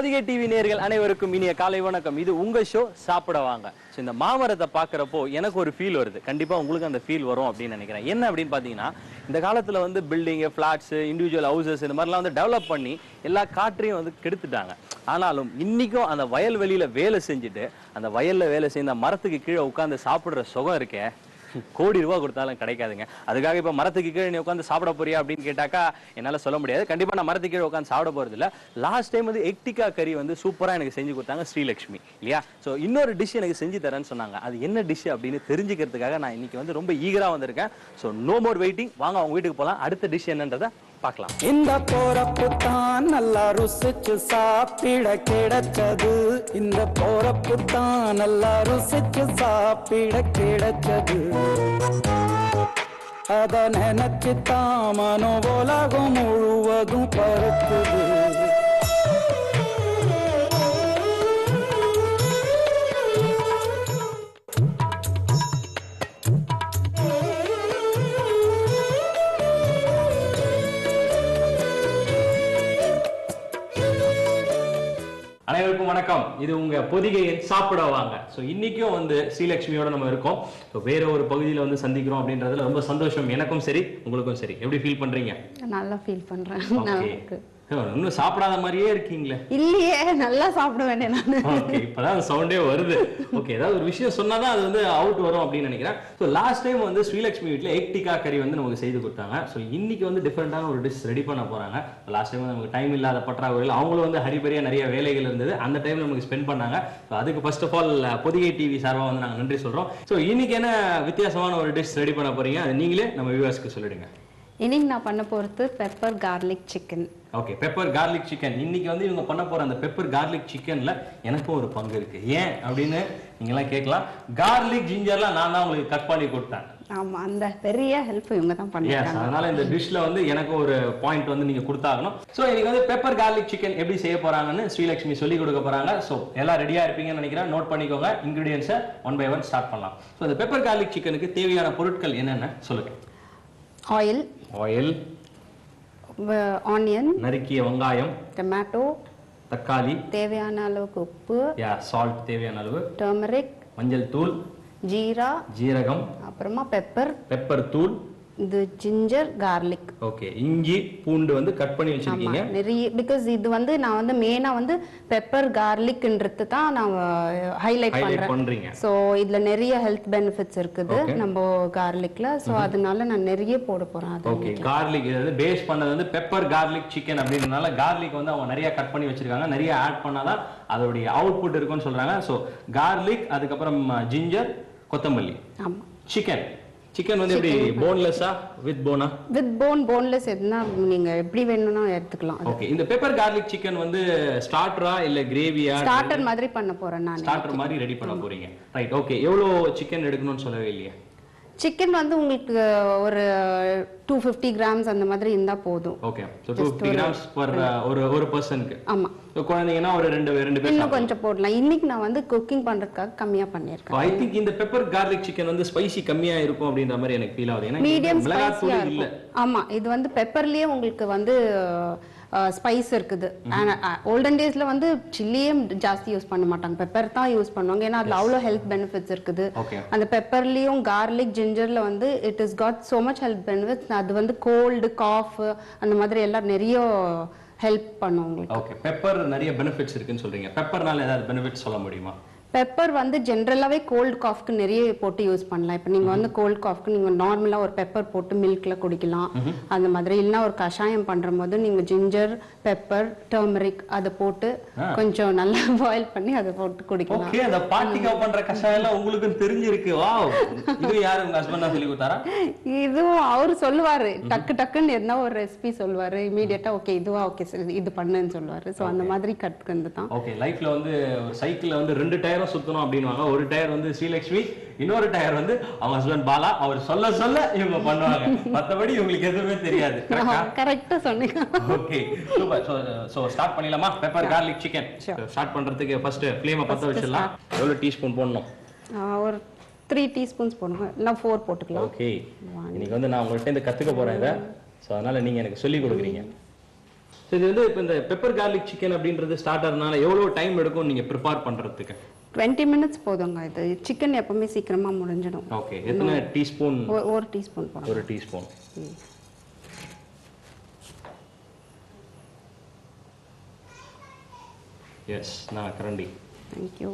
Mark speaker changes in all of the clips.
Speaker 1: Pothigai TV நேயர்கள் அனைவருக்கும் இனிய காலை வணக்கம். இது உங்க ஷோ சாப்பிட வாங்க. ஸோ இந்த மாமரத்தை பார்க்குறப்போ எனக்கு ஒரு ஃபீல் வருது. கண்டிப்பாக உங்களுக்கு அந்த ஃபீல் வரும் அப்படின்னு நினைக்கிறேன். என்ன அப்படின்னு பார்த்தீங்கன்னா, இந்த காலத்தில் வந்து பில்டிங்கு, ஃப்ளாட்ஸு, இண்டிவிஜுவல் ஹவுசஸ் இந்த மாதிரிலாம் வந்து டெவலப் பண்ணி எல்லா காற்றையும் வந்து கெடுத்துட்டாங்க. ஆனாலும் இன்னைக்கும் அந்த வயல்வெளியில் வேலை செஞ்சுட்டு அந்த வயலில் வேலை செய்ய மரத்துக்கு கீழே உட்காந்து சாப்பிட்ற சுகம் இருக்கே, கோடி ரூபா கொடுத்தாலும் கிடைக்காதுங்க. அதுக்காக இப்ப மரத்துக்கு கீழே நீ உட்காந்து சாப்பிட போறியா அப்படின்னு கேட்டாக்கா என்னால சொல்ல முடியாது. கண்டிப்பா நான் மரத்துக்கு கீழே உட்காந்து சாப்பிட போறது இல்ல. லாஸ்ட் டைம் வந்து எக்டிகா கறி வந்து சூப்பரா எனக்கு செஞ்சு கொடுத்தாங்க ஸ்ரீலட்சுமி இல்லையா. சோ இன்னொரு டிஷ் எனக்கு செஞ்சு தரேன்னு சொன்னாங்க. அது என்ன டிஷ் அப்படின்னு தெரிஞ்சுக்கிறதுக்காக நான் இன்னைக்கு வந்து ரொம்ப ஈகரா வந்திருக்கேன். சோ நோ மோர் வெயிட்டிங், வாங்க அவங்க வீட்டுக்கு போலாம். அடுத்த டிஷ் என்னன்றதை பார்க்கலாம்.
Speaker 2: இந்த போறப்பு தான் நல்லா ருசிச்சு சாப்பிட கிடைச்சது. இந்த போறப்பு தான் நல்லா ருசிச்சு சாப்பிட கிடைச்சது. அத நினைச்சு தான் மனோ உலகம் முழுவதும் பருக்குது.
Speaker 1: அனைவருக்கும் வணக்கம். இது உங்க பொதிகையின் சாப்பிட வாங்க. ஸோ இன்னைக்கும் வந்து ஸ்ரீலட்சுமியோட நம்ம இருக்கோம். ஸோ வேற ஒரு பகுதியில் வந்து சந்திக்கிறோம் அப்படின்றதுல ரொம்ப சந்தோஷம். எனக்கும் சரி உங்களுக்கும் சரி. எப்படி ஃபீல் பண்றீங்க?
Speaker 3: நல்லா ஃபீல் பண்றேன். நல்லா இருக்கு.
Speaker 1: இன்னும் சாப்பிடாத மாதிரியே இருக்கீங்களே.
Speaker 3: இல்லையே, நல்லா சாப்பிட வேண்டிய நான்.
Speaker 1: ஓகே, இப்பதான் சவுண்டே வருது. ஓகே, ஏதாவது ஒரு விஷயம் சொன்னாதான் அது வந்து அவுட் வரும் அப்படின்னு நினைக்கிறேன். ஸோ லாஸ்ட் டைம் வந்து ஸ்ரீலட்சுமி வீட்டில் எக்டிகா கறி வந்து நமக்கு செய்து கொடுத்தாங்க. ஸோ இன்னைக்கு வந்து டிஃப்ரெண்டான ஒரு டிஷ் ரெடி பண்ண போறாங்க. லாஸ்ட் டைம் நமக்கு டைம் இல்லாத பற்றாக்குறையில் அவங்களும் வந்து ஹரிபரியா நிறைய வேலைகள் இருந்தது. அந்த டைம்ல நமக்கு ஸ்பெண்ட் பண்ணாங்க. ஸோ அதுக்கு first of all Pothigai TV சார்பாக வந்து நாங்கள் நன்றி சொல்றோம். ஸோ இன்னைக்கு என்ன வித்தியாசமான ஒரு டிஷ் ரெடி பண்ண போறீங்க, அது நீங்களே நம்ம வியூவர்ஸ்க்கு சொல்லிடுங்க.
Speaker 3: இன்னைக்கு நான் பண்ண போறது pepper garlic chicken.
Speaker 1: Okay, pepper garlic chicken. இன்னைக்கு வந்து இவங்க பண்ண போற அந்த பெப்பர் கார்லிக் சிக்கன்ல எனக்கும் ஒரு பங்கு இருக்கு. ஏன் அப்படின்னு நீங்க எல்லாம் கேட்கலாம். கார்லிக் ஜிஞ்சர்லாம் நான் தான் உங்களுக்கு கட் பண்ணி கொடுத்தேன்.
Speaker 3: ஆமா, அந்த பெரிய ஹெல்ப் இவங்க தான் பண்ணாங்க.
Speaker 1: அதனால இந்த டிஷ்ல வந்து எனக்கு ஒரு பாயிண்ட் வந்து நீங்க கொடுத்தாகணும். சோ இன்னைக்கு வந்து பெப்பர் கார்லிக் சிக்கன் எப்படி செய்ய போறாங்கன்னு ஸ்ரீலட்சுமி சொல்லி கொடுக்க போறாங்க. சோ எல்லாம் ரெடியா இருப்பீங்கன்னு நினைக்கிறேன். நோட் பண்ணிக்கோங்க. இன்கிரிடியன்ஸை ஒன் பை ஒன் ஸ்டார்ட் பண்ணலாம். சோ இந்த பெப்பர் கார்லிக் சிக்கனுக்கு தேவையான பொருட்கள் என்னென்ன சொல்லுங்க.
Speaker 3: ஆயில், ஆனியன்,
Speaker 1: நறுக்கிய வெங்காயம்,
Speaker 3: டொமேட்டோ,
Speaker 1: தக்காளி,
Speaker 3: தேவையான அளவுக்கு உப்பு,
Speaker 1: சால்ட் தேவையான அளவு,
Speaker 3: டர்மரிக்,
Speaker 1: மஞ்சள் தூள், ஜீரகம்,
Speaker 3: அப்புறமா பெப்பர்
Speaker 1: தூள்,
Speaker 3: இது ஜிஞ்சர், கார்லிக்.
Speaker 1: ஓகே, இஞ்சி பூண்டு வந்து கட் பண்ணி வச்சிருக்கீங்க.
Speaker 3: நிறைய பிகாஸ் இது வந்து நான் வந்து மெயினா வந்து பெப்பர் கார்லிக்ன்றது தான் நான் ஹைலைட் பண்றேன். சோ இதுல நிறைய ஹெல்த் பெனிஃபிட்ஸ் இருக்குது நம்ம கார்லிக்ல. சோ அதனால நான் நிறைய போட போறேன்.
Speaker 1: ஓகே, கார்லிக் இது பேஸ் பண்ணது வந்து பெப்பர் கார்லிக் சிக்கன் அப்படின்றனால கார்லிக் வந்து அவங்க நிறைய கட் பண்ணி வச்சிருக்காங்க. நிறைய ஆட் பண்ணாதான் அதோடைய அவுட்புட் இருக்கும்னு சொல்றாங்க. சோ கார்லிக், அதுக்கப்புறம் ஜிஞ்சர், கொத்தமல்லி.
Speaker 3: ஆமா,
Speaker 1: சிக்கன் வந்து எப்படி போன்லெஸ்ஸா வித் போனா?
Speaker 3: வித் போன்லெஸ் எதுனா நீங்க எப்படி வேணும்னா எடுத்துக்கலாம்.
Speaker 1: ஓகே, இந்த பெப்பர் கார்லிக் சிக்கன் வந்து ஸ்டார்டரா இல்ல கிரேவியா?
Speaker 3: ஸ்டார்டர் மாதிரி பண்ண போறேன் நான்.
Speaker 1: ஸ்டார்டர் மாதிரி ரெடி பண்ண போறீங்க. Right, okay. எவ்வளவு சிக்கன் எடுக்கணும்னு சொல்லவே இல்லையா?
Speaker 3: சிக்கன் வந்து உங்களுக்கு ஒரு 250 கிராம்ஸ் அந்த மாதிரி இருந்தா போதும்.
Speaker 1: ஓகே, சோ 250 கிராம்ஸ் பர் ஒரு பர்சனுக்கு.
Speaker 3: ஆமா,
Speaker 1: குழந்தைங்கன்னா ஒரு ரெண்டு பேர்
Speaker 3: இன்னும் கொஞ்சம் போடலாம். இன்னைக்கு நான் வந்து குக்கிங் பண்றதுக்காக கம்மியா பண்ணிருக்கேன்.
Speaker 1: ஐ திங்க் இந்த பெப்பர் கார்லிக் சிக்கன் வந்து ஸ்பைசி கம்மியா இருக்கும் அப்படின்ற மாதிரி எனக்கு ஃபீல் ஆகுது. ஏன்னா
Speaker 3: மீடியம் ஸ்பைசியா இல்ல. ஆமா, இது வந்து பெப்பர்லயே உங்களுக்கு வந்து ஸ்பைஸ் இருக்குது. ஓல்டன் டேஸ்ல வந்து சில்லியே ஜாஸ்தி யூஸ் பண்ண மாட்டாங்க, பெப்பர் தான் யூஸ் பண்ணுவாங்க. ஏன்னா அதுல அவ்வளோ ஹெல்த் பெனிஃபிட்ஸ் இருக்குது. அந்த பெப்பர்லயும் கார்லிக் ஜிஞ்சர்ல வந்து it is got so much health benefits. அது வந்து கோல்டு, காஃப் அந்த மாதிரி எல்லாம் நிறைய ஹெல்ப் பண்ணும் உங்களுக்கு.
Speaker 1: ஓகே, பெப்பர் நிறைய பெனிஃபிட்ஸ் இருக்குன்னு சொல்றீங்க. பெப்பர்னால ஏதாவது பெனிஃபிட்ஸ் சொல்ல முடியுமா?
Speaker 3: பெப்பர் வந்து ஜென்ரலாவே கோல்ட் காஃப்க்கு நிறைய போட்டு யூஸ் பண்ணலாம். இப்போ நீங்க வந்து கோல்ட் காஃப்க்கு நீங்க நார்மலா ஒரு பெப்பர் போட்டு மில்க்ல குடிக்கலாம். அந்த மாதிரி இல்லைன்னா ஒரு கஷாயம் பண்ற போது நீங்க ஜிஞ்சர், பெப்பர், டர்மரிக் அதை போட்டு கொஞ்சம் நல்லா பாயில் பண்ணி அதை போட்டு குடிக்கலாம்.
Speaker 1: ஓகே, அந்த பாட்டிக்கா பண்ற கஷாயம் எல்லாம் உங்களுக்கு தெரிஞ்சிருக்கு. வாவ், இது யாரு உங்க ஹஸ்பண்டா சொல்லி கொடுத்தாரா?
Speaker 3: இதுவும் அவரு சொல்லுவாரு. டக்குன்னு என்ன ஒரு ரெசிபி சொல்லுவாரு. இமிடியேட்டா ஓகே இதுவா, ஓகே இது பண்ணுன்னு சொல்லுவாரு. சோ அந்த மாதிரி கத்துக்கிறது தான்.
Speaker 1: ஓகே, லைஃப்ல வந்து ஒரு சைக்கிள்ல வந்து 2 டயர் சுத்தணும் அப்படின்வாங்க. ஒரு டயர் வந்து ஸ்ரீலட்சுமி, இன்னொரு டயர் வந்து அவங்க ஹஸ்பண்ட் பாலா. அவர் சொல்ல இவங்க பண்ணுவாங்க. மத்தபடி உங்களுக்கு எதுவுமே தெரியாது.
Speaker 3: கரெக்டா சொன்னீங்க.
Speaker 1: Okay, super. சோ ஸ்டார்ட் பண்ணிடலாமா? பெப்பர் கார்லிக் சிக்கன் ஸ்டார்ட் பண்றதுக்கு ஃபர்ஸ்ட் ஃப்ளேமை பத்த வச்சிடலாம். எவ்வளவு டீஸ்பூன் போடணும்?
Speaker 3: ஒரு 3 டீஸ்பூன்ஸ் போடுங்க, இல்ல 4 போட்டுக்கலாம்.
Speaker 1: ஓகே, இன்னைக்கு வந்து நான் உங்கள்கிட்ட இருந்து கத்துக்க போறேன் இதை. சோ அதனால நீங்க எனக்கு சொல்லி கொடுக்குறீங்க. ஸோ இது வந்து இப்போ இந்த பெப்பர் கார்லிக் சிக்கன் அப்படின்றது ஸ்டார்ட் ஆகிறதுனால எவ்வளோ டைம் எடுக்கும் நீங்கள் ப்ரிப்பேர் பண்ணுறதுக்கு?
Speaker 3: 20 minutes போதுங்க. இது சிக்கன் எப்பவுமே சீக்கிரமா முடிஞ்சிடும்.
Speaker 1: ஓகே. எத்தனை டீஸ்பூன்?
Speaker 3: ஒரு டீஸ்பூன் போடுங்க.
Speaker 1: ஒரு டீஸ்பூன். எஸ், நான் கரண்டி.
Speaker 3: தேங்க்யூ.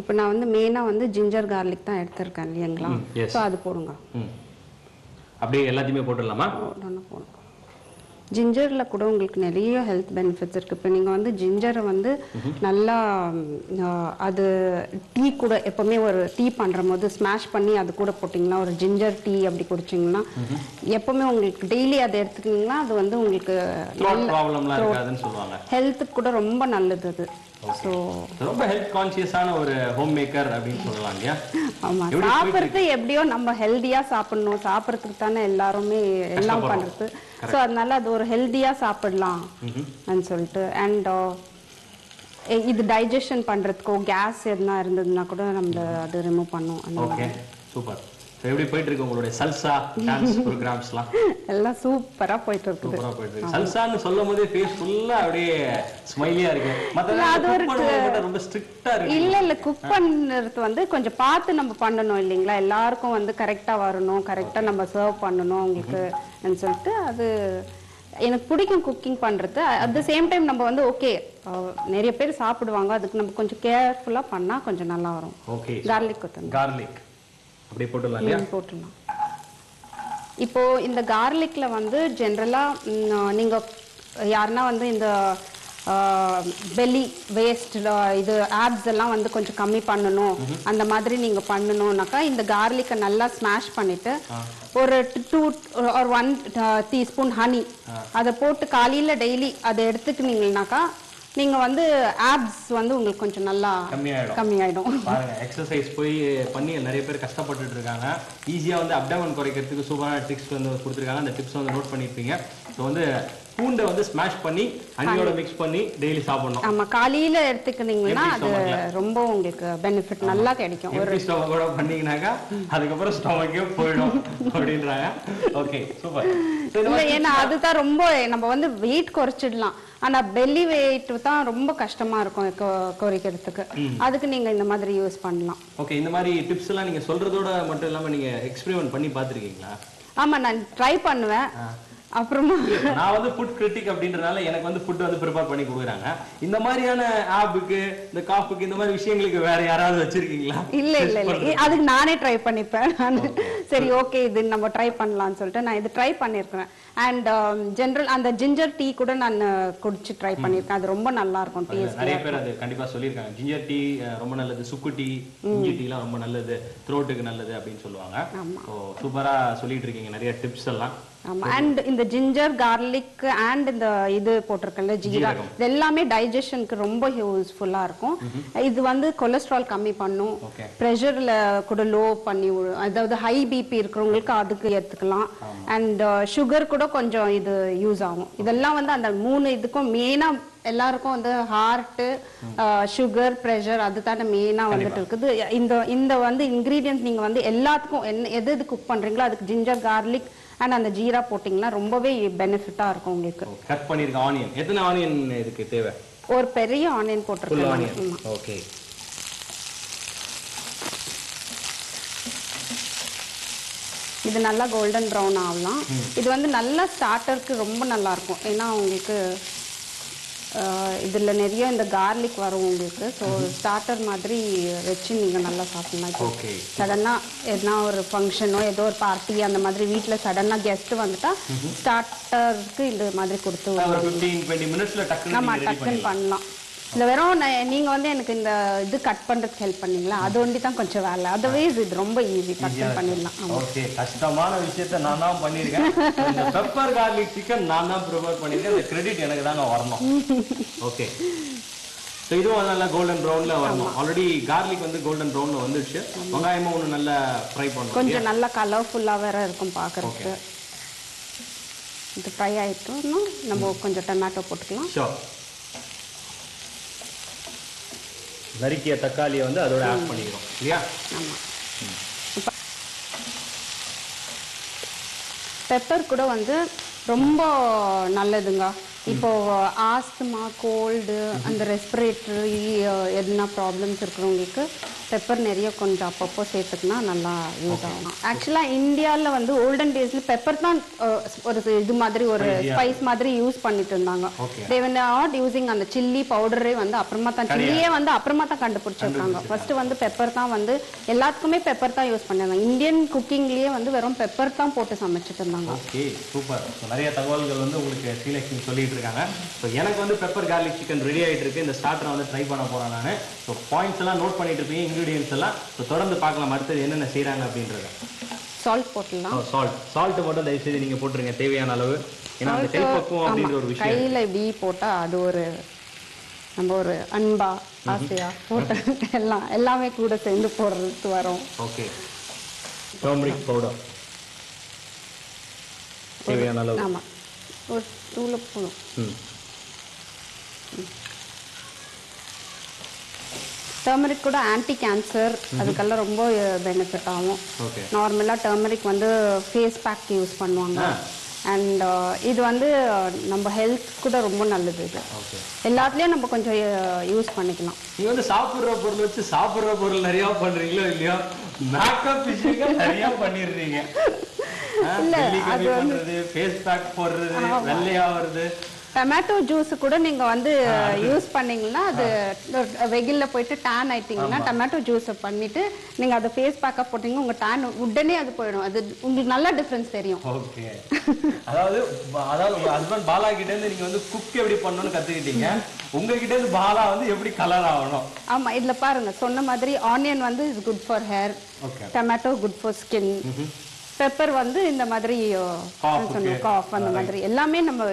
Speaker 3: இப்போ நான் வந்து மெயினாக வந்து ஜிஞ்சர் கார்லிக் தான் எடுத்திருக்கேன் இல்லைங்களா? ஸோ அது போடுங்க.
Speaker 1: அப்படியே எல்லாத்தையுமே போட்டுடலாமா?
Speaker 3: போடுங்க. ஜிஞ்சரில் கூட உங்களுக்கு நிறைய ஹெல்த் பெனிஃபிட்ஸ் இருக்குது. இப்போ நீங்கள் வந்து ஜிஞ்சரை வந்து நல்லா அது டீ கூட எப்போவுமே ஒரு டீ பண்ணுற போது ஸ்மாஷ் பண்ணி அது கூட போட்டிங்கன்னா ஒரு ஜிஞ்சர் டீ அப்படி குடிச்சிங்கன்னா எப்போவுமே உங்களுக்கு டெய்லி அதை எடுத்துக்கிங்கன்னா அது வந்து உங்களுக்கு ஹெல்த்துக்கு கூட ரொம்ப நல்லது அது. ஸோ
Speaker 1: ரொம்ப ஹெல்த் கான்ஷியஸான ஒரு ஹோம் மேக்கர் அப்படின்னு சொல்லலாம் இல்லையா?
Speaker 3: ஆமாம், சாப்பிட்றது எப்படியோ நம்ம ஹெல்த்தியாக சாப்பிடணும், சாப்பிட்றதுக்கு தானே எல்லாருமே எல்லாம் பண்ணுறது. ஸோ அதனால அது ஒரு ஹெல்த்தியாக சாப்பிடலாம் அப்படின்னு சொல்லிட்டு. அண்ட் இது டைஜஷன் பண்ணுறதுக்கோ கேஸ் எதுனா இருந்ததுன்னா கூட நம்ம அது ரிமூவ் பண்ணும்.
Speaker 1: Okay, super. எப்படி போயிட்டு இருக்கு உங்களுடைய சல்சா டான்ஸ் ப்ரோகிராம்ஸ்லாம்?
Speaker 3: எல்லாம் சூப்பரா போயிட்டு இருக்கு.
Speaker 1: சூப்பரா போயிட்டு இருக்கு. சல்சான்னு சொல்லும்போதே ஃபேஸ் ஃபுல்லா அப்படியே ஸ்மைலியா இருக்கு. மத்தது ரொம்ப ஸ்ட்ரிக்ட்டா இருக்கு. இல்ல குக் பண்றது வந்து கொஞ்சம் பார்த்து நம்ம பண்ணணும் இல்லீங்களா? எல்லாருக்கும் வந்து கரெக்டா வரணும், கரெக்டா நம்ம சர்வ் பண்ணணும் உங்களுக்கு ன்னு சொல்லிட்டு அது எனக்கு பிடிக்கும் குக்கிங் பண்றது. அட் த சேம் டைம் நம்ம வந்து ஓகே நிறைய பேர் சாப்பிடுவாங்க, அதுக்கு நம்ம கொஞ்சம் கேர்ஃபுல்லா பண்ணா கொஞ்சம் நல்லா வரும். ஓகே. கார்லிக் கொத்தமல்லி. கார்லிக் அப்படியே போட்டுடலாம் இல்லையா? போட்டுடலாம். இப்போ இந்த கார்லிக்ல வந்து ஜென்ரலா நீங்க யாருன்னா வந்து இந்த பெல்லி வேஸ்ட் இது ஆப்ஸ் எல்லாம் வந்து கொஞ்சம் கம்மி பண்ணணும் அந்த மாதிரி நீங்க பண்ணணும்னாக்கா இந்த கார்லிக்கை நல்லா ஸ்மாஷ் பண்ணிட்டு ஒரு 2 or 1 டீஸ்பூன் ஹனி அதை போட்டு காலையில டெய்லி அதை எடுத்துக்கினீங்கன்னாக்கா நீங்க வந்து ஆப்ஸ் வந்து உங்களுக்கு கொஞ்சம் நல்லா கம்மியாயிடும். பாருங்க, எக்ஸசைஸ் போய் பண்ணி நிறைய பேர் கஷ்டப்பட்டுட்டு இருக்காங்க. ஈஸியா வந்து அப்டமன் குறைக்கிறதுக்கு சூப்பரான டிப்ஸ் வந்து கொடுத்துருக்காங்க. அந்த டிப்ஸ் வந்து நோட் பண்ணிருப்பீங்க. ஸோ வந்து பூண்டை வந்து ஸ்மாஷ் பண்ணி ஹனியோட மிக்ஸ் பண்ணி டெய்லி சாப்பிடணும். ஆமா, காலையில எடுத்துக்கினீங்கன்னா அது ரொம்ப உங்களுக்கு பெனிஃபிட் நல்லா கிடைக்கும். ஒரு ஸ்டமக்கோட பண்ணீங்கன்னாக்கா அதுக்கப்புறம் ஸ்டமக்கே போயிடும் அப்படின்றாங்க. Okay, super. ஏன்னா அதுதான் ரொம்ப நம்ம வந்து வெயிட் குறைச்சிடலாம், ஆனா பெல்லி வெயிட் தான் ரொம்ப கஷ்டமா இருக்கும் குறைக்கிறதுக்கு. அதுக்கு நீங்க இந்த மாதிரி யூஸ் பண்ணலாம். ஓகே, இந்த மாதிரி டிப்ஸ் எல்லாம் நீங்க சொல்றதோட மட்டும் இல்லாம நீங்க எக்ஸ்பெரிமென்ட் பண்ணி பாத்துருக்கீங்களா? ஆமா, நான் ட்ரை பண்ணுவேன். அப்புறமா நான் வந்து ஃபுட் கிரிட்டிக் அப்படின்றனால எனக்கு வந்து ஃபுட் வந்து ப்ரிப்பேர் பண்ணி கொடுக்குறாங்க. இந்த மாதிரியான ஆப்புக்கு இந்த காஃபுக்கு இந்த மாதிரி விஷயங்களுக்கு வேற யாராவது வச்சிருக்கீங்களா? இல்ல இல்ல இல்ல, அதுக்கு நானே ட்ரை பண்ணிப்பேன். சரி, ஓகே, இது நம்ம ட்ரை பண்ணலாம்னு சொல்லிட்டு நான் இது ட்ரை பண்ணிருக்கேன். அண்ட் ஜெனரல் அந்த ஜிஞ்சர் டீ கூட நான் குடிச்சு ட்ரை பண்ணிருக்கேன். அது ரொம்ப நல்லா இருக்கும். டேஸ்ட் நிறைய பேர் அது கண்டிப்பா சொல்லிருக்காங்க. ஜிஞ்சர் டீ ரொம்ப நல்லது, சுக்கு டீ, இஞ்சி டீலாம் ரொம்ப நல்லது, த்ரோட்டுக்கு நல்லது அப்படின்னு சொல்லுவாங்க. ஸோ சூப்பரா சொல்லிட்டு இருக்கீங்க நிறைய டிப்ஸ் எல்லாம். ஆமா, அண்ட் இந்த ஜிஞ்சர் கார்லிக் அண்ட் இந்த இது போட்டிருக்கல ஜீரா, இது எல்லாமே டைஜஷனுக்கு ரொம்ப யூஸ்ஃபுல்லா இருக்கும். இது வந்து கொலஸ்ட்ரால் கம்மி பண்ணும், பிரஷர்ல கூட லோ பண்ணி, அதாவது ஹை பிபி இருக்கிறவங்களுக்கு அதுக்கு எடுத்துக்கலாம். அண்ட் சுகர் கூட கொஞ்சம் இது யூஸ் ஆகும். இதெல்லாம் வந்து அந்த 3 இதுக்கும் மெயினா எல்லாருக்கும் வந்து ஹார்ட், சுகர், பிரஷர் அதுதானே மெயினா வந்துட்டு இருக்குது. இந்த வந்து இன்கிரீடியன்ட் நீங்க வந்து எல்லாத்துக்கும் எது குக் பண்றீங்களோ அதுக்கு ஜிஞ்சர் கார்லிக் அண்ட் அந்த ஜீரா போட்டிங்கன்னா ரொம்பவே பெனிஃபிட்டா இருக்கும் உங்களுக்கு. கட் பண்ணிருக்க ஆனியன், எத்தனை ஆனியன் இதுக்கு தேவை? ஒரு பெரிய ஆனியன் போட்டுருக்கேன். ஓகே, இது நல்லா கோல்டன் ப்ரௌன் ஆகலாம். இது வந்து நல்லா ஸ்டார்டருக்கு ரொம்ப நல்லா இருக்கும். ஏன்னா உங்களுக்கு இதுல நிறைய இந்த கார்லிக் வரும் உங்களுக்கு. ஸோ ஸ்டார்டர் மாதிரி வச்சு நீங்க நல்லா சாப்பிடலாம். இப்போ சடனா எதனா ஒரு ஃபங்க்ஷனோ ஏதோ ஒரு பார்ட்டி அந்த மாதிரி வீட்டுல சடனா கெஸ்ட் வந்துட்டா ஸ்டார்டருக்கு இந்த மாதிரி கொடுத்து நம்ம டக்குன்னு பண்ணலாம். இல்ல வெறும் நீங்க வந்து எனக்கு இந்த இது கட் பண்றதுக்கு ஹெல்ப் பண்ணீங்களா, அது ஒண்டி தான் கொஞ்சம் வேலை. அதர்வைஸ் இது ரொம்ப ஈஸி, டக்குன்னு பண்ணிடலாம். ஓகே, கஷ்டமான விஷயத்தை நான் தான் பண்ணிருக்கேன். இந்த பெப்பர் கார்லிக் சிக்கன் நான் தான் ப்ரிப்பேர் பண்ணிருக்கேன். இந்த கிரெடிட் எனக்கு தாங்க வரணும். ஓகே, ஸோ இதுவும் நல்லா கோல்டன் ப்ரௌன்ல வரணும். ஆல்ரெடி கார்லிக் வந்து கோல்டன் ப்ரௌன்ல வந்துடுச்சு. வெங்காயமும் ஒன்று நல்லா ஃப்ரை பண்ணணும், கொஞ்சம் நல்லா கலர்ஃபுல்லா வேற இருக்கும் பார்க்கறதுக்கு. இது ஃப்ரை ஆயிட்டோம்னா நம்ம கொஞ்சம் டொமேட்டோ போட்டுக்கலாம். ஷோர். நறுக்கிய தக்காளியை வந்து அதோட ஆட் பண்ணிக்கிறோம் இல்லையா? ஆமா. பெப்பர் கூட வந்து ரொம்ப நல்லதுங்க.
Speaker 3: இப்போ ஆஸ்துமா, கோல்டு, அந்த ரெஸ்பிரேட்டரி எதுனா ப்ராப்ளம்ஸ் இருக்கிறவங்களுக்கு பெப்பர் நிறைய கொஞ்சம் அப்பப்போ சேர்த்துக்கினா நல்லா யூஸ் ஆகும். ஆக்சுவலாக இந்தியாவில் வந்து ஓல்டன் டேஸில் பெப்பர் தான் ஒரு இது மாதிரி ஒரு ஸ்பைஸ் மாதிரி யூஸ் பண்ணிட்டு இருந்தாங்க. தே வர் நாட் யூசிங் அந்த சில்லி பவுடரே வந்து அப்புறமா தான், சில்லியே வந்து அப்புறமா தான் கண்டுபிடிச்சிருக்காங்க. ஃபர்ஸ்ட் வந்து பெப்பர் தான் வந்து எல்லாத்துக்குமே பெப்பர் தான் யூஸ் பண்ணிருந்தாங்க. இந்தியன் குக்கிங்லேயே வந்து வெறும் பெப்பர் தான் போட்டு சமைச்சிட்டு இருந்தாங்க.
Speaker 1: Okay, super. நிறைய தகவல்கள் வந்து உங்களுக்கு ஸ்ரீலக்ஷ்மி சொல்லிட்டு இருக்காங்க. ஸோ எனக்கு வந்து பெப்பர் கார்லிக் சிக்கன் ரெடி ஆகிட்டு இருக்கு. இந்த ஸ்டார்டரை வந்து ட்ரை பண்ண போகிறேன் நான். ஸோ பாயிண்ட்ஸ் எல்லாம் நோட் பண்ணிட்டு இருப்பீங்க, இன்க்ரீடியன்ஸ் எல்லாம். ஸோ தொடர்ந்து பார்க்கலாம் அடுத்தது என்னென்ன செய்கிறாங்க அப்படின்றத.
Speaker 3: சால்ட் போட்டுலாம்.
Speaker 1: சால்ட் மட்டும் தயவு செய்து நீங்கள் போட்டுருங்க தேவையான அளவு. ஏன்னா அந்த கைப்பக்குவம் அப்படின்ற ஒரு விஷயம்
Speaker 3: கையில் இப்படி போட்டால் அது ஒரு நம்ம ஒரு அன்பா ஆசையா போட்டு எல்லாமே கூட சேர்ந்து போடுறதுக்கு வரும்.
Speaker 1: ஓகே, டர்மரிக் பவுடர் தேவையான அளவு.
Speaker 3: ஆமாம், ஒரு தூளை போடும். டர்மரிக் கூட ஆன்டி கேன்சர் அதுக்கெல்லாம் ரொம்ப பெனிஃபிட் ஆகும். நார்மலாக டர்மரிக் வந்து ஃபேஸ் பேக் யூஸ் பண்ணுவாங்க. அண்ட் இது வந்து நம்ம ஹெல்த் கூட ரொம்ப நல்லது. இது எல்லாத்துலேயும் நம்ம கொஞ்சம் யூஸ் பண்ணிக்கலாம்.
Speaker 1: நீங்கள் வந்து சாப்பிட்ற பொருள் வச்சு சாப்பிட்ற பொருள் நிறையா பண்ணுறீங்களோ இல்லையோ, மேக்கப் விஷயங்கள் நிறையா பண்ணிடுறீங்க. இல்லை, அது வந்து ஃபேஸ் பேக் போடுறது, வெள்ளையா வருது.
Speaker 3: டொமேட்டோ ஜூஸ் கூட நீங்க வந்து யூஸ் பண்ணீங்கன்னா அது வெயில்ல போயிட்டு டேன் ஆயிட்டீங்கன்னா டொமேட்டோ ஜூஸ் பண்ணிட்டு நீங்க அதை ஃபேஸ் பேக்கப் போட்டீங்கன்னா உங்க டேன் உடனே அது போயிடும். அது உங்களுக்கு நல்ல டிஃபரன்ஸ் தெரியும்.
Speaker 1: ஓகே, அதாவது உங்க ஹஸ்பண்ட் பாலா கிட்ட இருந்து நீங்க வந்து குக் எப்படி பண்ணணும்னு கத்துக்கிட்டீங்க. உங்ககிட்ட இருந்து பாலா வந்து எப்படி கலர் ஆகணும். ஆமா,
Speaker 3: இதுல பாருங்க சொன்ன மாதிரி ஆனியன் வந்து is good for hair, tomato good for skin, pepper வந்து இந்த மாதிரி காஃப் அந்த மாதிரி எல்லாமே நம்ம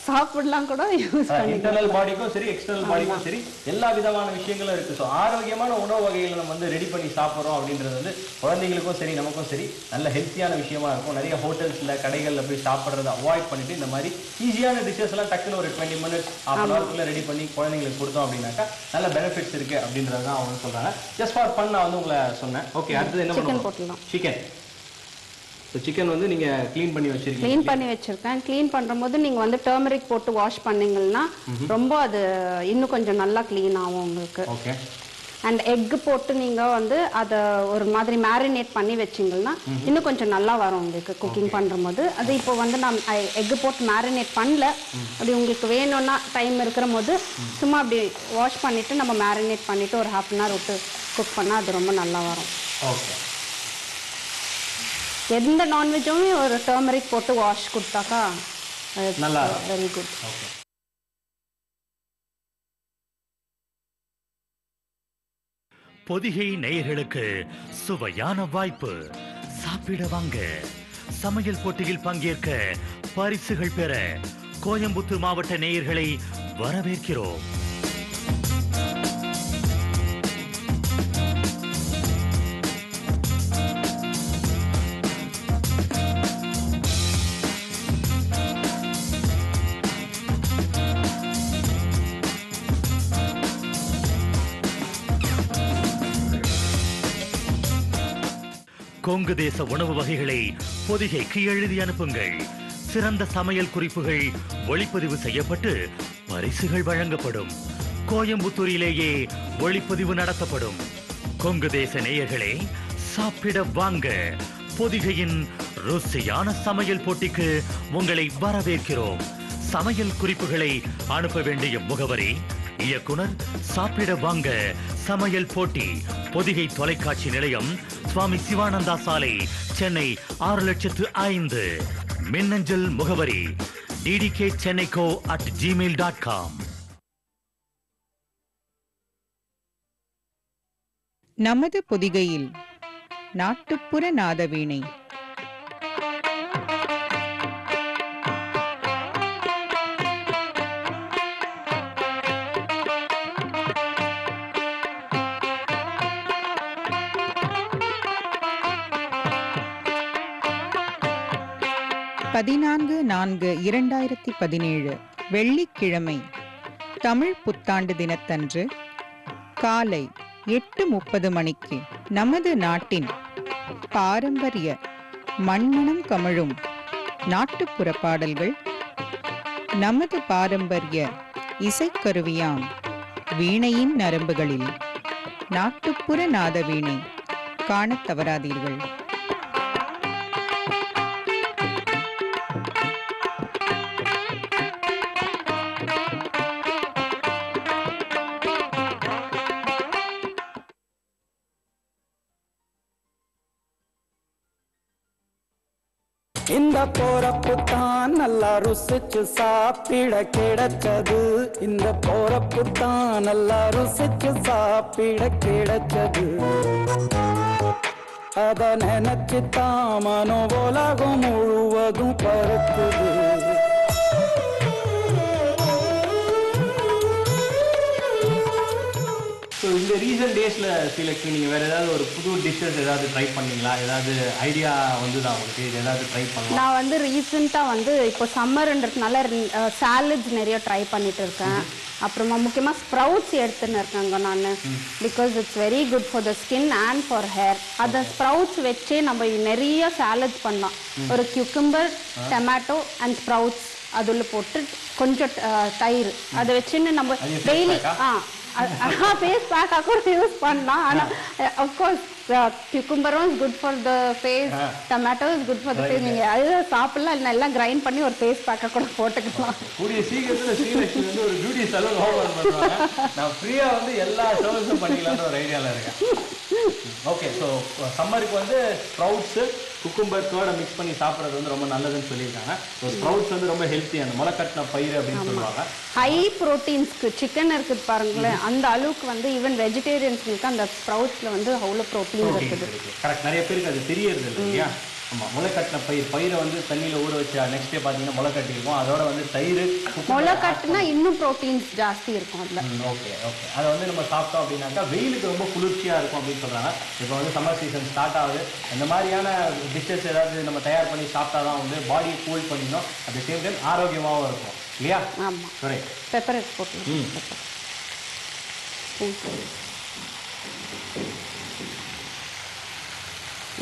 Speaker 3: சாப்பிடலாம் கூட யூஸ் பண்ணி.
Speaker 1: இன்டர்னல் பாடிக்கும் சரி எக்ஸ்டர்னல் பாடிக்கும் சரி எல்லா விதமான விஷயங்களும் இருக்கு. ஸோ ஆரோக்கியமான உணவு வகைகளை நம்ம வந்து ரெடி பண்ணி சாப்பிட்றோம் அப்படின்றது வந்து குழந்தைங்களுக்கும் சரி நமக்கும் சரி நல்ல ஹெல்த்தியான விஷயமா இருக்கும். நிறைய ஹோட்டல்ஸ்ல கடைகளில் போய் சாப்பிட்றதை அவாய்ட் பண்ணிட்டு இந்த மாதிரி ஈஸியான டிஷஸ் எல்லாம் டக்குன்னு ஒரு 20 minutes ½ hour ரெடி பண்ணி குழந்தைங்களுக்கு கொடுத்தோம் அப்படின்னாக்கா நல்ல பெனிஃபிட்ஸ் இருக்கு அப்படின்றது தான் அவங்க சொல்றாங்க. ஜஸ்ட் ஃபார் ஃபன் நான் வந்து உங்களை சொன்னேன். ஓகே, அடுத்தது என்ன பண்ணுவோம்? சிக்கன். சிக்கன் வந்து நீங்க க்ளீன் பண்ணி வச்சிருக்கீங்க.
Speaker 3: க்ளீன் பண்ணி வச்சிருக்கேன். க்ளீன் பண்ணும்போது நீங்க வந்து டர்மரிக் போட்டு வாஷ் பண்ணீங்கன்னா ரொம்ப அது இன்னும் கொஞ்சம் நல்லா க்ளீன் ஆகும் உங்களுக்கு.
Speaker 1: ஓகே.
Speaker 3: அண்ட் எக் போட்டு நீங்க வந்து அதை ஒரு மாதிரி மேரினேட் பண்ணி வச்சிங்கன்னா இன்னும் கொஞ்சம் நல்லா வரும் உங்களுக்கு குக்கிங் பண்ணும்போது. அது இப்போ வந்து நான் எக் போட்டு மேரினேட் பண்ணல. அப்படி உங்களுக்கு வேணும்னா டைம் இருக்கிற போது சும்மா அப்படி வாஷ் பண்ணிட்டு நம்ம மேரினேட் பண்ணிட்டு ஒரு ½ hour விட்டு குக் பண்ணால் அது ரொம்ப நல்லா வரும்.
Speaker 1: ஓகே.
Speaker 3: எந்த நான்வெஜ்ஜுமே ஒரு டர்மரிக் போட்டு வாஷ் கொடுத்தாக்கா
Speaker 1: நல்லா
Speaker 3: வெரி குட்.
Speaker 4: பொதிகை நேயர்களுக்கு சுவையான வாய்ப்பு. சாப்பிட வாங்க. சமையல் போட்டியில் பங்கேற்க பரிசுகள் பெற கோயம்புத்தூர் மாவட்ட நேயர்களை வரவேற்கிறோம். கொங்கு தேச உணவு வகைகளை பொதிகைக்கு எழுதி அனுப்புங்கள். சிறந்த சமையல் குறிப்புகள் ஒளிப்பதிவு செய்யப்பட்டு பரிசுகள் வழங்கப்படும். கோயம்புத்தூரிலேயே ஒளிப்பதிவு நடத்தப்படும். கொங்கு தேச நேயர்களே, சாப்பிட வாங்க. பொதிகையின் ருசியான சமையல் போட்டிக்கு உங்களை வரவேற்கிறோம். சமையல் குறிப்புகளை அனுப்ப வேண்டிய முகவரி: இயக்குனர், சாப்பிட வாங்க, சமையல் போட்டி, பொதிகை தொலைக்காட்சி நிலையம், சுவாமி சிவானந்தா சாலை, சென்னை 600500. மின்னஞ்சல் முகவரி ddkchennaico@gmail.com.
Speaker 5: நமது பொதிகையில் நாட்டுப்புற நாதவீணை. பதினான்கு 4/2017 வெள்ளிக்கிழமை தமிழ் புத்தாண்டு தினத்தன்று காலை 8:30 மணிக்கு நமது நாட்டின் பாரம்பரிய மண்மணம் கமழும் நாட்டுப்புற பாடல்கள், நமது பாரம்பரிய இசைக்கருவியாம் வீணையின் நரம்புகளில் நாட்டுப்புற நாத வீணை காணத் தவறாதீர்கள்.
Speaker 2: இந்த போறப்பு தான் நல்லா ருசிச்சு சாப்பிட கிடைச்சது. இந்த போறப்பு தான் நல்லா ருசிச்சு சாப்பிட கிடைச்சது. அத நினைச்சு தான் மனோ உலகம் முழுவதும் பறக்குது.
Speaker 1: ஸோ இந்த ரீசன்ட் டேஸில் ஸ்ரீலக்ஷ்மி நீங்கள் வேறு ஏதாவது ஒரு புது டிஷ்ஷஸ் ஏதாவது ட்ரை பண்ணீங்களா? ஏதாவது ஐடியா வந்து தான் உங்களுக்கு இது ஏதாவது ட்ரை பண்ணலாம்?
Speaker 3: நான் வந்து ரீசெண்டாக வந்து இப்போ சம்மர்ன்றதுனால சாலட்ஸ் நிறைய ட்ரை பண்ணிட்டு இருக்கேன். அப்புறமா முக்கியமாக ஸ்ப்ரவுட்ஸ் எடுத்துன்னு இருக்கேங்க நான். Because it's very good for the skin and for hair. அந்த ஸ்ப்ரவுட்ஸ் வச்சே நம்ம நிறைய சாலட்ஸ் பண்ணலாம். ஒரு கியூக்கம்பர், டொமேட்டோ அண்ட் ஸ்ப்ரவுட்ஸ் அதுள்ள போட்டு கொஞ்சம் தயிர் அதை வச்சுன்னு நம்ம டெய்லி ஃபேஸ் பேக்காக கூட யூஸ் பண்ணலாம். ஆனால் of course cucumber is good for the face, tomato is good for the face. நீங்கள் அது சாப்பிடலாம், இல்லை எல்லாம் கிரைண்ட் பண்ணி ஒரு ஃபேஸ் பேக்கை கூட போட்டுக்கலாம்.
Speaker 1: கூடிய சீக்கிரத்தில் ஸ்ரீலக்ஷ்மி வந்து ஒரு பியூட்டி சலூன் ஓபன் பண்ணுவாங்க. நான் ஃப்ரீயாக வந்து எல்லா சர்வீஸும் பண்ணிக்கலாம்னு ஒரு ஐடியாவில் இருக்கேன். ஓகே, ஸோ சம்மருக்கு வந்து ஸ்ப்ரவுட்ஸு குக்கும்பர் கர்டை மிக்ஸ் பண்ணி சாப்பிட்றது வந்து ரொம்ப நல்லதுன்னு சொல்லியிருக்காங்க. ஸோ ஸ்ப்ரவுட்ஸ் வந்து ரொம்ப ஹெல்த்தியான முளைக்கட்டின பயிர் அப்படின்னு சொல்லுவாங்க.
Speaker 3: ஹை ப்ரோட்டீன்ஸ்க்கு சிக்கன் இருக்குது பாருங்களேன், அந்த அளவுக்கு வந்து ஈவன் வெஜிடேரியன்ஸ்க்கு அந்த ஸ்ப்ரவுட்ஸில் வந்து அவ்வளோ ப்ரோட்டீன் இருக்குது.
Speaker 1: கரெக்ட், நிறைய பேருக்கு அது தெரியறது இல்லை இல்லையா? ஆமாம், முளைக்கட்டின பயிரை வந்து தண்ணியில் ஊற வச்சு நெக்ஸ்ட் டே பார்த்தீங்கன்னா முளை கட்டியிருக்கும். அதோட வந்து தயிர்
Speaker 3: முளை கட்டினா இன்னும் ப்ரோட்டீன்ஸ் ஜாஸ்தி இருக்கும் அதில்.
Speaker 1: ஓகே ஓகே, அதை வந்து நம்ம சாப்பிட்டோம் அப்படின்னாக்கா வெயிலுக்கு ரொம்ப குளிர்ச்சியாக இருக்கும் அப்படின்னு சொல்கிறாங்க. இப்போ வந்து சம்மர் சீசன் ஸ்டார்ட் ஆகுது. இந்த மாதிரியான டிஷ்ஷஸ் ஏதாவது நம்ம தயார் பண்ணி சாப்பிட்டா தான் வந்து பாடியை கூல் பண்ணிடும், அட் த சேம் டைம் ஆரோக்கியமாகவும் இருக்கும் இல்லையா?
Speaker 3: ஆமாம்,
Speaker 1: சரி,
Speaker 3: பெப்பர் போட்டு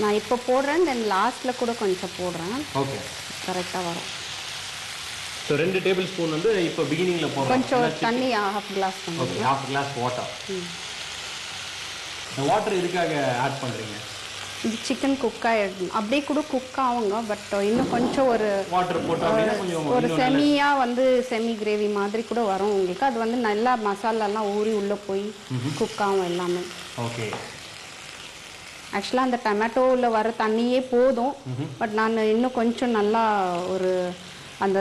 Speaker 3: நான் இப்போ போடுறேன், தென் லாஸ்ட்டில் கூட கொஞ்சம் போடுறேன்.
Speaker 1: ஓகே,
Speaker 3: கரெக்டாக வரும்.
Speaker 1: ஸோ 2 டேபிள் ஸ்பூன் வந்து இப்போ பிகினிங்கில் போடுறோம்.
Speaker 3: கொஞ்சம் தண்ணி ½ கிளாஸ்.
Speaker 1: Okay, ½ glass water. இந்த வாட்டர் எதுக்காக ஆட் பண்ணுறீங்க?
Speaker 3: இது சிக்கன் குக் ஆகிடும், அப்படியே கூட குக் ஆகுங்க. பட் இன்னும் கொஞ்சம் ஒரு
Speaker 1: வாட்டர் போட்டோம்
Speaker 3: ஒரு செமியாக வந்து செமி கிரேவி மாதிரி கூட வரும் உங்களுக்கு. அது வந்து நல்லா மசாலாலாம் ஊறி உள்ளே போய் குக் ஆகும் எல்லாமே.
Speaker 1: ஓகே,
Speaker 3: ஆக்சுவலாக அந்த டொமேட்டோவில் வர தண்ணியே போதும். பட் நான் இன்னும் கொஞ்சம் நல்லா ஒரு அந்த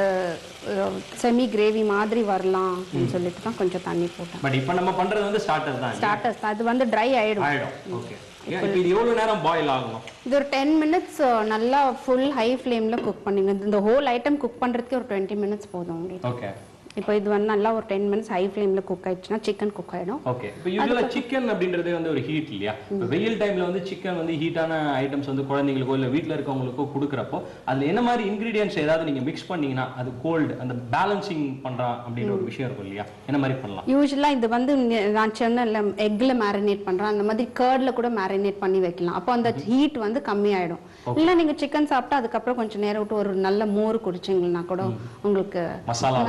Speaker 3: செமி கிரேவி மாதிரி வரலாம் அப்படின்னு சொல்லிட்டு தான் கொஞ்சம் தண்ணி போட்டேன்.
Speaker 1: பட் இப்போ நம்ம பண்ணுறது வந்து ஸ்டார்டர்ஸ் தான்.
Speaker 3: ஸ்டார்டர்ஸ் அது வந்து ட்ரை ஆகிடும்.
Speaker 1: ஓகே, இது எவ்வளோ நேரம் பாயில் ஆகும்?
Speaker 3: இது ஒரு 10 மினிட்ஸ் நல்லா ஃபுல் ஹை ஃப்ளேமில் குக் பண்ணிங்க. இந்த ஹோல் ஐட்டம் குக் பண்ணுறதுக்கு ஒரு 20 மினிட்ஸ் போதும் உங்களுக்கு.
Speaker 1: ஓகே,
Speaker 3: இப்போ இது வந்து நல்லா ஒரு 10 மினிட்ஸ் ஹை ஃப்ளேமில் குக் ஆயிடுச்சுன்னா சிக்கன் குக் ஆகிடும்.
Speaker 1: ஓகே, இப்போ யூஸ்வலாக சிக்கன் அப்படின்றதே வந்து ஒரு ஹீட் இல்லையா? இப்போ வெயில் டைமில் வந்து சிக்கன் வந்து ஹீட்டான ஐட்டம்ஸ் வந்து குழந்தைங்களுக்கோ இல்லை வீட்டில் இருக்கவங்களுக்கோ கொடுக்குறப்போ அதில் என்ன மாதிரி இன்க்ரீடியன்ஸ் ஏதாவது நீங்கள் மிக்ஸ் பண்ணீங்கன்னா அது கோல்டு அந்த பேலன்சிங் பண்ணுறான் அப்படின்ற ஒரு விஷயம் இருக்கும் இல்லையா? என்ன மாதிரி பண்ணலாம்?
Speaker 3: யூஸ்வலாக இது வந்து நான் சொன்ன எக்கில் மேரினேட் பண்ணுறேன், அந்த மாதிரி கர்டில் கூட மேரினேட் பண்ணி வைக்கலாம். அப்போ அந்த ஹீட் வந்து கம்மியாயிடும். இல்லை நீங்கள் சிக்கன் சாப்பிட்டா அதுக்கப்புறம் கொஞ்சம் நேரம் விட்டு ஒரு நல்ல மோர் குடிச்சிங்கன்னா கூட உங்களுக்கு
Speaker 1: மசாலா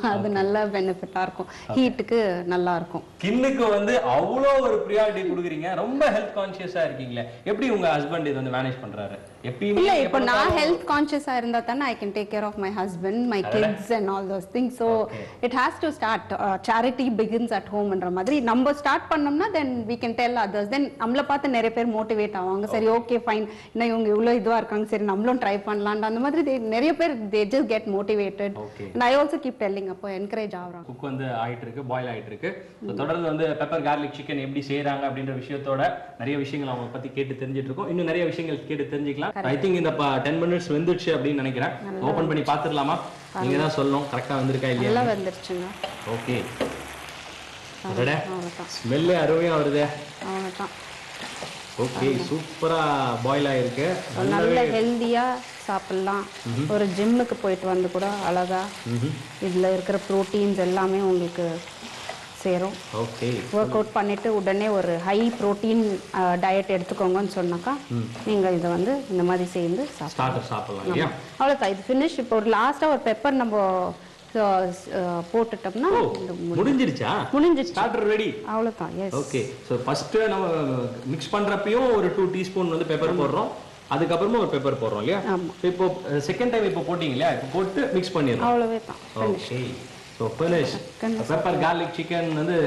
Speaker 3: அது நல்ல பெனிஃபிட்டா இருக்கும், ஹீட்டுக்கு நல்லா இருக்கும்.
Speaker 1: ஸ்கின்னுக்கு வந்து அவ்வளோ ஒரு ப்ரியாரிட்டி கொடுக்குறீங்க, ரொம்ப ஹெல்த் கான்ஷியஸா இருக்கீங்களே. எப்படி உங்க ஹஸ்பண்ட் இது வந்து மேனேஜ் பண்றாரு? எப்பயுமே
Speaker 3: இல்ல, இப்போ நான் ஹெல்த் கான்ஷியஸா இருந்தா தானே I can take care of my husband, my kids and all those things. So it has to start, charity begins at ஹோம்ன்ற மாதிரி நம்ம ஸ்டார்ட் பண்ணோம்னா then we can tell others. Then நம்மளை பார்த்து நிறைய பேர் மோட்டிவேட் ஆவாங்க. சரி, ஓகே ஃபைன், இன்னும் இவங்க இவ்வளோ இதுவாக இருக்காங்க, சரி நம்மளும் ட்ரை பண்ணலான். அந்த மாதிரி நிறைய பேர் they just get motivated. And I also keep telling, அப்போ என்கரேஜ் ஆகுறாங்க.
Speaker 1: குக் வந்து ஆயிட்டு இருக்கு, பாயில் ஆயிட்டு இருக்கு. தொடர்ந்து வந்து பெப்பர் கார்லிக் சிக்கன் எப்படி செய்யறாங்க அப்படின்ற விஷயத்தோட நிறைய விஷயங்கள் அவங்க பத்தி கேட்டு தெரிஞ்சிட்டு இருக்கோம். இன்னும் நிறைய விஷயங்கள் கேட்டு தெரிஞ்சுக்கலாம். ஐ திங்க் இந்த 10 மினிட்ஸ் வெந்துடுச்சு அப்படின்னு நினைக்கிறேன். ஓபன் பண்ணி பார்த்துடலாமா? நீங்க தான் சொல்லணும் கரெக்டா வந்திருக்கா இல்லையா?
Speaker 3: நல்லா வந்துருச்சுங்க.
Speaker 1: ஓகே, ஸ்மெல்லே அருமையா வருது.
Speaker 3: அவ்வளோதான்.
Speaker 1: ஓகே, சூப்பரா பாயில் ஆயிருக்கு.
Speaker 3: நல்ல ஹெல்தியா சாப்பிடலாம். ஒரு ஜிம்முக்கு போயிட்டு வந்து கூட அழகா இதுல இருக்கிற ப்ரோட்டீன்ஸ் எல்லாமே உங்களுக்கு சேரும்.
Speaker 1: ஓகே,
Speaker 3: ஒர்க் அவுட் பண்ணிட்டு உடனே ஒரு ஹை ப்ரோட்டீன் டயட் எடுத்துக்கோங்கன்னு சொன்னாக்கா நீங்க இதை வந்து இந்த மாதிரி சேர்ந்து சாப்பிடலாம்.
Speaker 1: இல்லையா?
Speaker 3: அவ்வளோதான், இது ஃபினிஷ். இப்போ ஒரு லாஸ்ட்டாக ஒரு பெப்பர் நம்ம போட்டுட்டோம்னா
Speaker 1: முடிஞ்சிருச்சா?
Speaker 3: முடிஞ்சிருச்சு.
Speaker 1: Starter ready.
Speaker 3: அவ்வளவுதான். எஸ்.
Speaker 1: ஓகே. சோ ஃபர்ஸ்ட் நம்ம மிக்ஸ் பண்றப்பயும் ஒரு 2 டீஸ்பூன் வந்து பெப்பர் போடுறோம். அதுக்கப்புறமா ஒரு பெப்பர் போடுறோம் இல்லையா? இப்போ செகண்ட் டைம் இப்போ போட்டீங்க இல்லையா? இப்போ போட்டு மிக்ஸ் பண்ணிடுறோம்.
Speaker 3: அவ்வளவுதான்.
Speaker 1: Okay. So finish. Pepper garlic chicken வந்து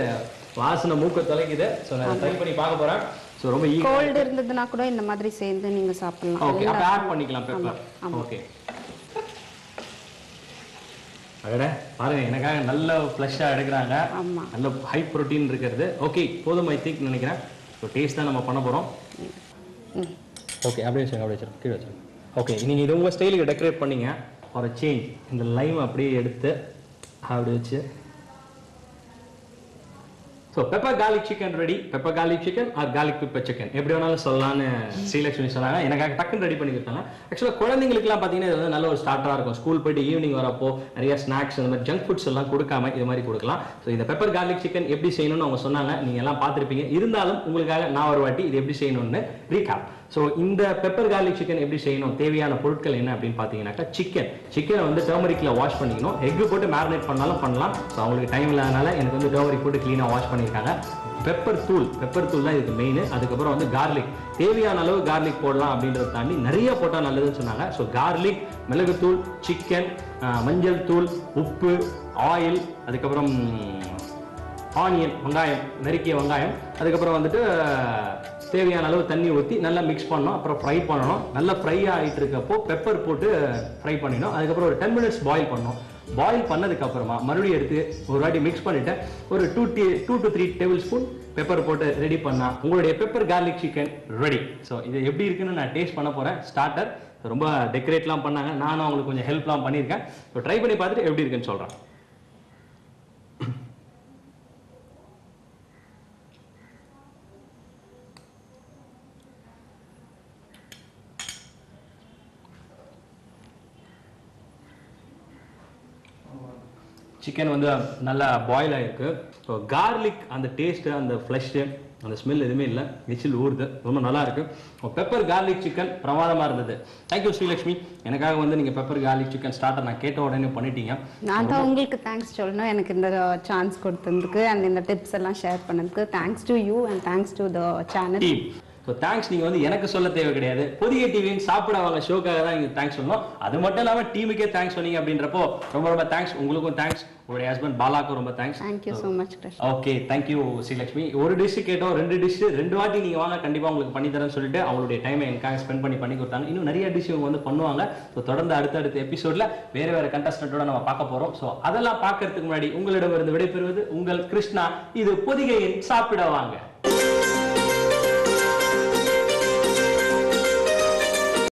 Speaker 1: வாசனை மூக்க தொலைக்குது. சோ நான் ட்ரை பண்ணி பார்க்க போறேன். சோ ரொம்ப ஈஸி.
Speaker 3: கோல்ட் இருந்ததுனா கூட இந்த மாதிரி சேர்ந்து நீங்க சாப்பிடலாம்.
Speaker 1: ஓகே. அப்ப ஆட் பண்ணிக்கலாம் பெப்பர். ஓகே. அடடே பாருங்க, எனக்காக நல்ல ஃப்ளஷா எடுக்கறாங்க. நல்ல ஹை புரோட்டீன் இருக்கிறது. ஓகே, போதும் ஐ திங்க் நினைக்கிறேன். சோ டேஸ்ட் தான் நம்ம பண்ண போறோம். ஓகே, அப்படியே வச்சுருங்க, கீழே வச்சுருங்க. ஓகே, நீங்கள் இது உங்கள் ஸ்டைலுக்கு டெக்கரேட் பண்ணீங்க. ஒரு சேஞ்ச், இந்த லைம் அப்படியே எடுத்து அப்படி வச்சு. So pepper garlic chicken ready. Pepper garlic chicken or garlic pepper chicken எப்படி வேணாலும் சொல்லலாம்னு ஸ்ரீலக்ஷ்மி சொன்னாங்க. எனக்காக டக்குன்னு ரெடி பண்ணி கொடுத்தாங்க. ஆக்சுவலாக குழந்தைங்களுக்குலாம் பார்த்தீங்கன்னா இது வந்து நல்ல ஒரு ஸ்டார்டராக இருக்கும். ஸ்கூல் போயிட்டு ஈவினிங் வரப்போ நிறைய ஸ்நாக்ஸ் இந்த மாதிரி ஜங்க் ஃபுட்ஸ் எல்லாம் கொடுக்காம இது மாதிரி கொடுக்கலாம். ஸோ இந்த பெப்பர் garlic chicken எப்படி செய்யணும்னு அவங்க சொன்னாங்க. நீங்கள் எல்லாம் பார்த்துருப்பீங்க. இருந்தாலும் உங்களுக்காக நான் ஒரு வாட்டி இது எப்படி செய்யணும்னு ரீகேப். ஸோ இந்த பெப்பர் garlic chicken எப்படி செய்யணும், தேவையான பொருட்கள் என்ன அப்படின்னு பார்த்தீங்கன்னாக்கா சிக்கனை வந்து டர்மரிக்ல வாஷ் பண்ணிக்கணும். எக் போட்டு மேரினேட் பண்ணாலும் பண்ணலாம். ஸோ அவங்களுக்கு டைம் இல்லாதனால எனக்கு வந்து டர்மரிக் போட்டு க்ளீனாக வாஷ் பண்ணியிருக்காங்க. பெப்பர் தூள் தான் இதுக்கு மெயின். அதுக்கப்புறம் வந்து garlic, தேவையான அளவு garlic போடலாம் அப்படின்றத தாண்டி நிறைய போட்டால் நல்லதுன்னு சொன்னாங்க. ஸோ garlic, மிளகுத்தூள், சிக்கன், மஞ்சள் தூள், உப்பு, ஆயில், அதுக்கப்புறம் ஆனியன், வெங்காயம், நறுக்கிய வெங்காயம், அதுக்கப்புறம் வந்துட்டு தேவையான அளவு தண்ணி ஊற்றி நல்லா மிக்ஸ் பண்ணணும். அப்புறம் ஃப்ரை பண்ணணும். நல்லா ஃப்ரை ஆகிட்டு இருக்கப்போ பெப்பர் போட்டு ஃப்ரை பண்ணிடணும். அதுக்கப்புறம் ஒரு 10 minutes பாயில் பண்ணணும். பாயில் பண்ணதுக்கு அப்புறமா மறுபடியும் எடுத்து ஒரு வாட்டி மிக்ஸ் பண்ணிட்டு ஒரு 2 to 3 tablespoon பெப்பர் போட்டு ரெடி பண்ணா உங்களுடைய pepper garlic chicken ready. So இது எப்படி இருக்குன்னு நான் டேஸ்ட் பண்ண போறேன். ஸ்டார்டர் ரொம்ப டெக்கரேட்லாம் பண்ணாங்க. நானும் அவங்களுக்கு கொஞ்சம் ஹெல்ப்லாம் பண்ணியிருக்கேன். ஸோ ட்ரை பண்ணி பார்த்துட்டு எப்படி இருக்குன்னு சொல்றேன். சிக்கன் வந்து நல்லா பாயில் ஆகிருக்கு. ஸோ கார்லிக் அந்த டேஸ்ட்டு, அந்த ஃப்ளஷ்ஷு, அந்த ஸ்மெல் எதுவுமே இல்லை. எச்சில் ஊறுது. ரொம்ப நல்லா இருக்கு. பெப்பர் garlic chicken பிரமாதமாக இருந்தது. தேங்க்யூ ஸ்ரீலக்ஷ்மி. எனக்காக வந்து நீங்கள் பெப்பர் garlic chicken ஸ்டார்டர் நான் கேட்ட உடனே பண்ணிட்டீங்க.
Speaker 3: நான் தான் உங்களுக்கு தேங்க்ஸ் சொல்லணும், எனக்கு இந்த சான்ஸ் கொடுத்ததுக்கு அண்ட் இந்த டிப்ஸ் எல்லாம் ஷேர் பண்ணதுக்கு. Thanks to you and thanks to the channel.
Speaker 1: So thanks நீங்கள் வந்து எனக்கு சொல்ல தேவை கிடையாது. பொதிகை டிவியின் சாப்பிட வாங்க ஷோக்காக தான் நீங்கள் தேங்க்ஸ் சொல்லணும். அது மட்டும் இல்லாமல் டீமுக்கே தேங்க்ஸ் சொன்னீங்க அப்படின்றப்போ ரொம்ப ரொம்ப தேங்க்ஸ். உங்களுக்கும் தேங்க்ஸ். உங்களுடைய ஹஸ்பண்ட் பாலாக்கும் ரொம்ப thanks.
Speaker 3: Thank you so much Krishna.
Speaker 1: Okay, thank you Srilakshmi. ஒரு டிஷ் கேட்டோம், 2 டிஷ் 2 வாட்டி நீங்கள் வாங்க கண்டிப்பாக உங்களுக்கு பண்ணி தரேன்னு சொல்லிட்டு அவங்களுடைய டைமை எனக்காக ஸ்பெண்ட் பண்ணி கொடுத்தாங்க. இன்னும் நிறைய டிஷ் இவங்க வந்து பண்ணுவாங்க. ஸோ தொடர்ந்து அடுத்தடுத்த எபிசோட்ல வேறு கண்டஸ்டன்ட்டோட நம்ம பார்க்க போகிறோம். ஸோ அதெல்லாம் பார்க்கறதுக்கு முன்னாடி உங்களிடமிருந்து விடைபெறுவது உங்கள் கிருஷ்ணா. இது பொதிகையின் சாப்பிட வாங்க.